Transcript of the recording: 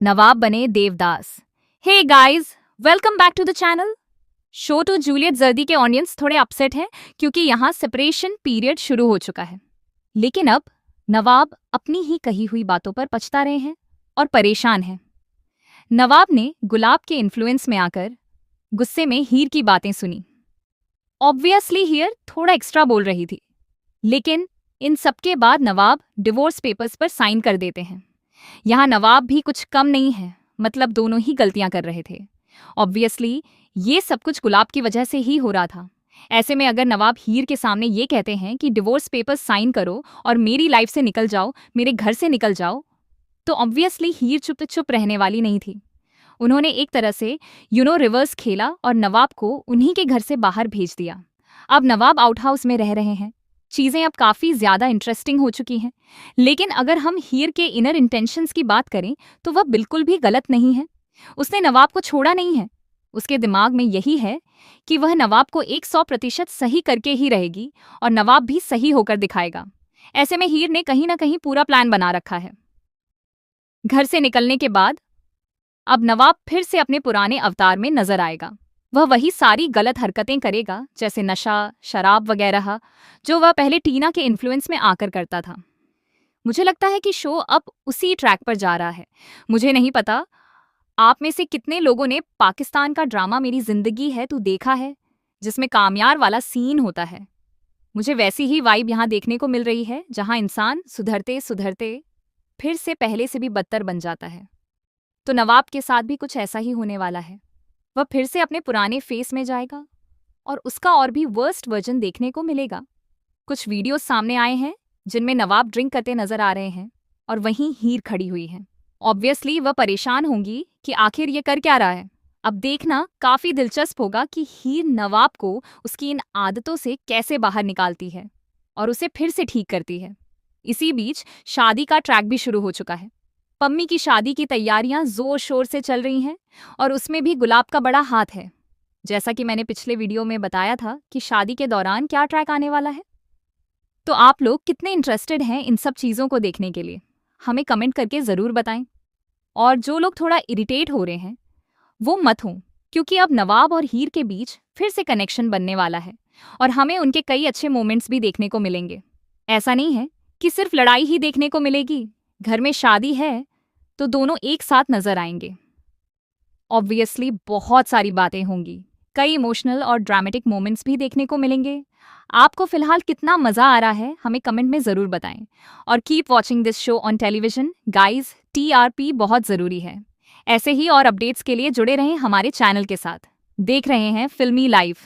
नवाब बने Devdas. Hey guys, welcome back to the channel. Show to Juliet जर्दी के audience थोड़े अपसेट हैं क्योंकि यहाँ सेपरेशन पीरियड शुरू हो चुका है। लेकिन अब नवाब अपनी ही कही हुई बातों पर पछता रहे हैं और परेशान हैं। नवाब ने गुलाब के इन्फ्लुएंस में आकर गुस्से में हीर की बातें सुनी। ऑब्वियसली हीर थोड़ा एक्स्ट्रा बोल रही थी, लेकिन इन सबके बाद नवाब डिवोर्स पेपर्स पर साइन कर देते हैं। यहाँ नवाब भी कुछ कम नहीं है, मतलब दोनों ही गलतियां कर रहे थे। ऑब्वियसली ये सब कुछ गुलाब की वजह से ही हो रहा था। ऐसे में अगर नवाब हीर के सामने ये कहते हैं कि डिवोर्स पेपर्स साइन करो और मेरी लाइफ से निकल जाओ, मेरे घर से निकल जाओ, तो ऑब्वियसली हीर चुप रहने वाली नहीं थी। उन्होंने एक तरह से रिवर्स खेला और नवाब को उन्हीं के घर से बाहर भेज दिया। अब नवाब आउट हाउस में रह रहे हैं। चीज़ें अब काफ़ी ज़्यादा इंटरेस्टिंग हो चुकी हैं। लेकिन अगर हम हीर के इनर इंटेंशंस की बात करें तो वह बिल्कुल भी गलत नहीं है। उसने नवाब को छोड़ा नहीं है। उसके दिमाग में यही है कि वह नवाब को 100% सही करके ही रहेगी और नवाब भी सही होकर दिखाएगा। ऐसे में हीर ने कहीं ना कहीं पूरा प्लान बना रखा है। घर से निकलने के बाद अब नवाब फिर से अपने पुराने अवतार में नजर आएगा। वह वही सारी गलत हरकतें करेगा, जैसे नशा, शराब वगैरह, जो वह पहले टीना के इन्फ्लुएंस में आकर करता था। मुझे लगता है कि शो अब उसी ट्रैक पर जा रहा है। मुझे नहीं पता आप में से कितने लोगों ने पाकिस्तान का ड्रामा मेरी जिंदगी है तू देखा है, जिसमें कामयार वाला सीन होता है। मुझे वैसी ही वाइब यहाँ देखने को मिल रही है, जहाँ इंसान सुधरते सुधरते फिर से पहले से भी बदतर बन जाता है। तो नवाब के साथ भी कुछ ऐसा ही होने वाला है। वह फिर से अपने पुराने फेस में जाएगा और उसका और भी वर्स्ट वर्जन देखने को मिलेगा। कुछ वीडियोस सामने आए हैं जिनमें नवाब ड्रिंक करते नजर आ रहे हैं और वहीं हीर खड़ी हुई है। ऑब्वियसली वह परेशान होंगी कि आखिर ये कर क्या रहा है। अब देखना काफी दिलचस्प होगा कि हीर नवाब को उसकी इन आदतों से कैसे बाहर निकालती है और उसे फिर से ठीक करती है। इसी बीच शादी का ट्रैक भी शुरू हो चुका है। पम्मी की शादी की तैयारियां जोर शोर से चल रही हैं और उसमें भी गुलाब का बड़ा हाथ है। जैसा कि मैंने पिछले वीडियो में बताया था कि शादी के दौरान क्या ट्रैक आने वाला है। तो आप लोग कितने इंटरेस्टेड हैं इन सब चीज़ों को देखने के लिए, हमें कमेंट करके ज़रूर बताएं। और जो लोग थोड़ा इरिटेट हो रहे हैं वो मत हों, क्योंकि अब नवाब और हीर के बीच फिर से कनेक्शन बनने वाला है और हमें उनके कई अच्छे मोमेंट्स भी देखने को मिलेंगे। ऐसा नहीं है कि सिर्फ लड़ाई ही देखने को मिलेगी। घर में शादी है तो दोनों एक साथ नजर आएंगे। ऑब्वियसली बहुत सारी बातें होंगी, कई इमोशनल और ड्रामेटिक मोमेंट्स भी देखने को मिलेंगे। आपको फिलहाल कितना मजा आ रहा है हमें कमेंट में जरूर बताएं और keep watching this show on television guys. TRP बहुत जरूरी है। ऐसे ही और अपडेट्स के लिए जुड़े रहें हमारे चैनल के साथ। देख रहे हैं फिल्मी लाइव।